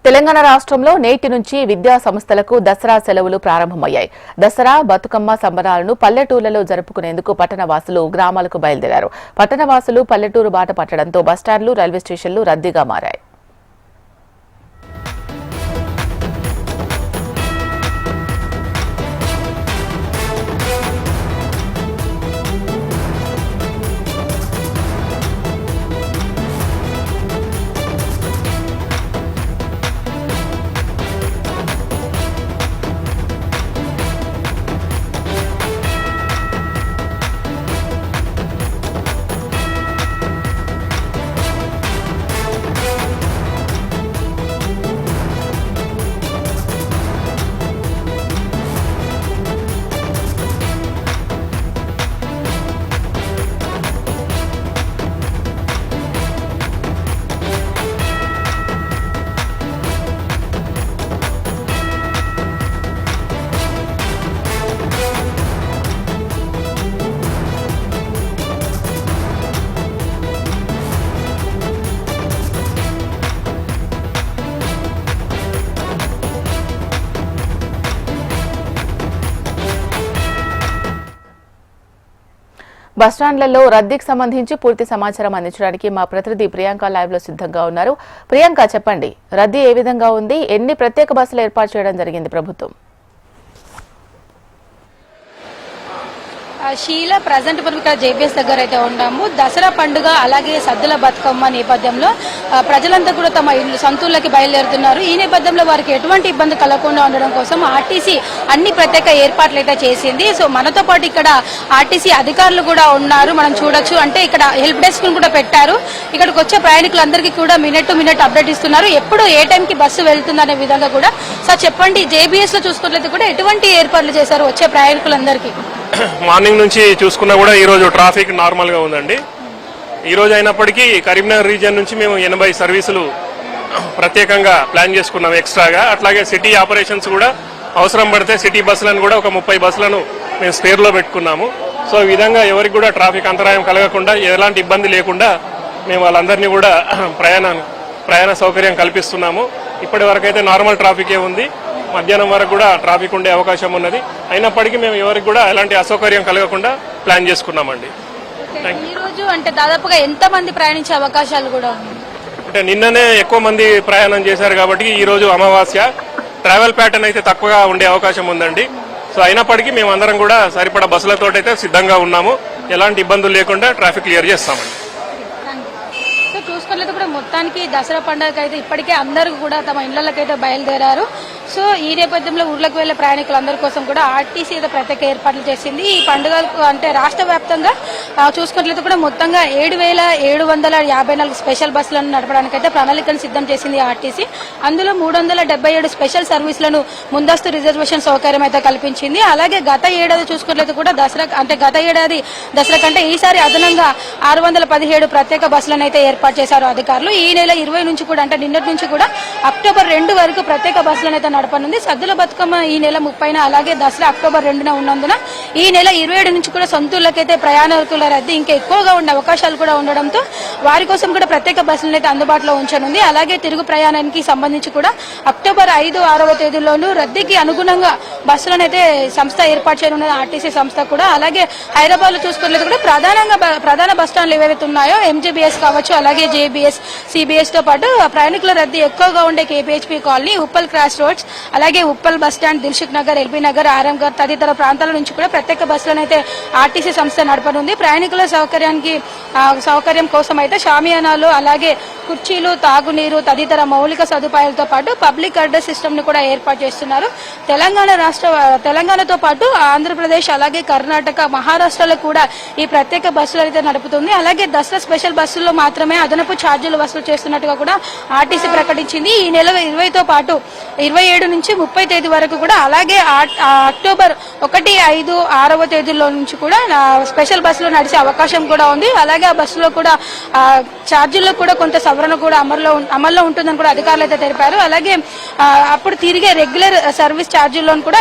తెలంగాణ రాష్ట్రంలో నేటి నుంచి విద్యా సంస్థలకు దసరా సెలవులు ప్రారంభమయ్యాయి. దసరా బతుకమ్మ సంబరాలను పల్లెటూర్లలో జరుపుకునేందుకు పట్టణవాసులు గ్రామాలకు బయలుదేరారు. పట్టణవాసులు పల్లెటూరు బాట పట్టడంతో బస్టాండ్లు, రైల్వే స్టేషన్లు రద్దీగా మారాయి. బస్టాండ్లలో రద్దీకి సంబంధించి పూర్తి సమాచారం అందించడానికి మా ప్రతినిధి ప్రియాంక లైవ్ లో సిద్ధంగా ఉన్నారు. ప్రియాంక, చెప్పండి, రద్దీ ఏ విధంగా ఉంది? ఎన్ని ప్రత్యేక బస్సులు ఏర్పాటు చేయడం జరిగింది ప్రభుత్వం? షీల ప్రజెంట్ మనం ఇక్కడ జేబీఎస్ దగ్గర అయితే ఉన్నాము. దసరా పండుగ అలాగే సద్దుల బతుకమ్మ నేపథ్యంలో ప్రజలంతా కూడా తమ ఇల్లు సొంతూళ్ళకి బయలుదేరుతున్నారు. ఈ నేపథ్యంలో వారికి ఎటువంటి ఇబ్బంది కలగకుండా ఉండడం కోసం ఆర్టీసీ అన్ని ప్రత్యేక ఏర్పాట్లు అయితే చేసింది. సో మనతో పాటు ఇక్కడ ఆర్టీసీ అధికారులు కూడా ఉన్నారు, మనం చూడొచ్చు. అంటే ఇక్కడ హెల్ప్ డెస్క్ కూడా పెట్టారు. ఇక్కడికి వచ్చే ప్రయాణికులందరికీ కూడా మినిట్ టు మినిట్ అప్డేట్ ఇస్తున్నారు, ఎప్పుడు ఏ టైంకి బస్సు వెళ్తుందనే విధంగా కూడా. సార్ చెప్పండి, జేబీఎస్ లో చూసుకున్నట్లయితే కూడా ఎటువంటి ఏర్పాట్లు చేశారు వచ్చే ప్రయాణికులందరికీ? మార్నింగ్ నుంచి చూసుకున్నా కూడా ఈరోజు ట్రాఫిక్ నార్మల్గా ఉందండి. ఈరోజు అయినప్పటికీ కరీంనగర్ రీజియన్ నుంచి మేము 80 సర్వీసులు ప్రత్యేకంగా ప్లాన్ చేసుకున్నాం ఎక్స్ట్రాగా. అట్లాగే సిటీ ఆపరేషన్స్ కూడా అవసరం పడితే సిటీ బస్సులను కూడా ఒక 30 బస్సులను మేము స్పేర్లో పెట్టుకున్నాము. సో ఈ విధంగా ఎవరికి కూడా ట్రాఫిక్ అంతరాయం కలగకుండా, ఎలాంటి ఇబ్బంది లేకుండా మేము వాళ్ళందరినీ కూడా ప్రయాణ సౌకర్యం కల్పిస్తున్నాము. ఇప్పటి వరకు అయితే నార్మల్ ట్రాఫికే ఉంది. మధ్యాహ్నం వరకు కూడా ట్రాఫిక్ ఉండే అవకాశం ఉన్నది. అయినప్పటికీ మేము ఎవరికి కూడా ఎలాంటి అసౌకర్యం కలగకుండా ప్లాన్ చేసుకున్నామండి. ఈ రోజు అంటే దాదాపుగా ఎంత మంది ప్రయాణించే అవకాశాలు కూడా ఉన్నాయి? అంటే నిన్ననే ఎక్కువ మంది ప్రయాణం చేశారు కాబట్టి ఈ రోజు అమావాస్య, ట్రావెల్ ప్యాటర్న్ అయితే తక్కువగా ఉండే అవకాశం ఉందండి. సో అయినప్పటికీ మేము అందరం కూడా సరిపడా బస్సులతో అయితే సిద్ధంగా ఉన్నాము. ఎలాంటి ఇబ్బందులు లేకుండా ట్రాఫిక్ క్లియర్ చేస్తామండి. చూసుకున్నట్లయితే కూడా మొత్తానికి దసరా పండుగకి అయితే ఇప్పటికే అందరూ కూడా తమ ఇళ్లకైతే బయలుదేరారు. సో ఈ నేపథ్యంలో ఊర్లకు వెళ్లే ప్రయాణికులందరి కోసం కూడా ఆర్టీసీ అయితే ప్రత్యేక ఏర్పాట్లు చేసింది. ఈ పండుగలకు అంటే రాష్ట్ర వ్యాప్తంగా చూసుకున్నట్లయితే కూడా మొత్తంగా 7,754 స్పెషల్ బస్సులను నడపడానికైతే ప్రణాళికను సిద్ధం చేసింది ఆర్టీసీ. అందులో 377 స్పెషల్ సర్వీసులను ముందస్తు రిజర్వేషన్ సౌకర్యం అయితే కల్పించింది. అలాగే గత ఏడాది చూసుకున్నట్లయితే కూడా గత ఏడాది దసరా కంటే ఈసారి అదనంగా 617 ప్రత్యేక బస్సులను అయితే ఏర్పాటు చేశారు అధికారులు. ఈ నెల 20 నుంచి కూడా అంటే నిన్నటి నుంచి కూడా అక్టోబర్ 2 వరకు ప్రత్యేక బస్సులను అయితే నడపనుంది. సద్దుల బతుకమ్మ ఈ నెల 30న, అలాగే దసరా అక్టోబర్ 2న ఉన్నందున ఈ నెల 27 నుంచి కూడా సొంతూళ్ళకైతే ప్రయాణికుల రద్దీ ఇంకా ఎక్కువగా ఉండే అవకాశాలు కూడా ఉండడంతో వారి కోసం కూడా ప్రత్యేక బస్సులను అయితే అందుబాటులో ఉంచనుంది. అలాగే తిరుగు ప్రయాణానికి సంబంధించి కూడా అక్టోబర్ 5, 6వ తేదీల్లోనూ రద్దీకి అనుగుణంగా బస్సులను అయితే సంస్థ ఏర్పాటు చేయనున్నది ఆర్టీసీ సంస్థ కూడా. అలాగే హైదరాబాద్ లో చూసుకున్నట్లయితే కూడా ప్రధాన బస్టాండ్లు ఏవైతే ఉన్నాయో ఎంజీబీఎస్ కావచ్చు, అలాగే జేబీఎస్, సిబిఎస్ తో పాటు ప్రయాణికుల రద్దీ ఎక్కువగా ఉండే KPHP colony, Uppal cross roads, అలాగే ఉప్పల్ బస్టాండ్, దిల్సుఖ్ నగర్, ఎల్బీ నగర్, ఆర్ఎంగర్ తదితర ప్రాంతాల నుంచి కూడా ప్రత్యేక బస్సులను అయితే ఆర్టీసీ సంస్థ నడపనుంది. ప్రయాణికుల సౌకర్యం కోసం అయితే షామియానాలు, అలాగే కుర్చీలు, తాగునీరు తదితర మౌలిక సదుపాయాలతో పాటు పబ్లిక్ అడ్రస్ సిస్టమ్ ను కూడా ఏర్పాటు చేస్తున్నారు. తెలంగాణతో పాటు ఆంధ్రప్రదేశ్, అలాగే కర్ణాటక, మహారాష్ట్రలో కూడా ఈ ప్రత్యేక బస్సులు అయితే నడుపుతుంది. అలాగే దసరా స్పెషల్ బస్సుల్లో మాత్రమే అదనపు ఛార్జీలు వసూలు చేస్తున్నట్టుగా కూడా ఆర్టీసీ ప్రకటించింది. ఈ నెల 20తో పాటు 27 నుంచి 30 తేదీ వరకు కూడా, అలాగే అక్టోబర్ 1, 5, 6వ తేదీల్లో నుంచి కూడా స్పెషల్ బస్సులు నడిచే అవకాశం కూడా ఉంది. అలాగే ఆ బస్సులో కూడా ఛార్జీల్లో కూడా కొంత సవరణ కూడా అమల్లో ఉంటుందని కూడా అధికారులు అయితే తెలిపారు. అలాగే అప్పుడు తిరిగే రెగ్యులర్ సర్వీస్ ఛార్జీల్లో కూడా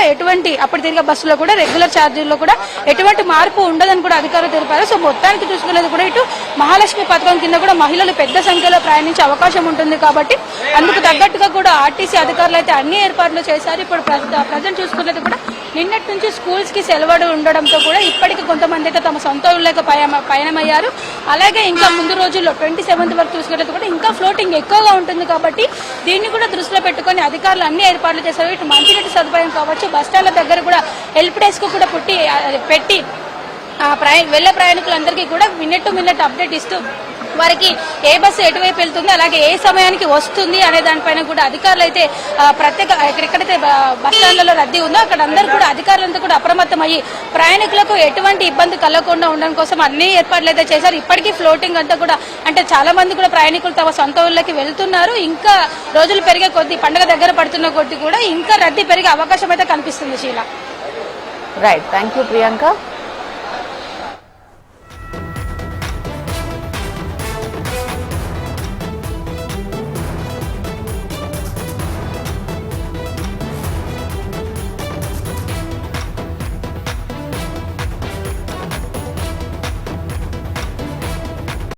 అప్పుడు తిరిగే బస్సులో కూడా రెగ్యులర్ ఛార్జీల్లో కూడా ఎటువంటి మార్పు ఉండదని కూడా అధికారులు తెలిపారు. సో మొత్తానికి చూసుకునేది కూడా ఇటు మహాలక్ష్మి పథకం కింద కూడా మహిళలు పెద్ద సంఖ్యలో ప్రయాణించే అవకాశం ఉంటుంది కాబట్టి అందుకు తగ్గట్టుగా కూడా ఆర్టీసీ అధికారులు అయితే అన్ని ఏర్పాట్లు చేశారు. ఇప్పుడు ప్రజెంట్ చూసుకున్నది కూడా నిన్నటి నుంచి స్కూల్స్ కి సెలవులు ఉండడంతో కూడా ఇప్పటికి కొంతమంది అయితే తమ సొంత ఊళ్ళకి పయనమయ్యారు. అలాగే ఇంకా ముందు రోజుల్లో 27th వరకు చూసుకున్నది కూడా ఇంకా ఫ్లోటింగ్ ఎక్కువగా ఉంటుంది కాబట్టి దీన్ని కూడా దృష్టిలో పెట్టుకుని అధికారులు అన్ని ఏర్పాట్లు చేశారు. ఇటు మంచినీటి సదుపాయం కావచ్చు, బస్టాండ్ల దగ్గర కూడా హెల్ప్ డెస్క్ కూడా పెట్టి వెళ్లే ప్రయాణికులందరికీ కూడా మినిట్ టు మినిట్ అప్డేట్ ఇస్తూ వారికి ఏ బస్సు ఎటువైపు వెళ్తుంది, అలాగే ఏ సమయానికి వస్తుంది అనే దానిపైన కూడా అధికారులు అయితే ప్రత్యేక ఎక్కడైతే బస్టాండ్లలో రద్దీ ఉందో అక్కడ అందరూ కూడా అధికారులంతా కూడా అప్రమత్తమయ్యి ప్రయాణికులకు ఎటువంటి ఇబ్బంది కలగకుండా ఉండడం కోసం అన్ని ఏర్పాట్లు అయితే చేశారు. ఇప్పటికీ ఫ్లోటింగ్ అంతా కూడా అంటే చాలా మంది కూడా ప్రయాణికులు తమ సొంత ఊళ్ళకి వెళ్తున్నారు. ఇంకా రోజులు పెరిగే కొద్దీ, పండుగ దగ్గర పడుతున్న కొద్దీ కూడా ఇంకా రద్దీ పెరిగే అవకాశం అయితే కనిపిస్తుంది. శీల. Right, thank you Priyanka.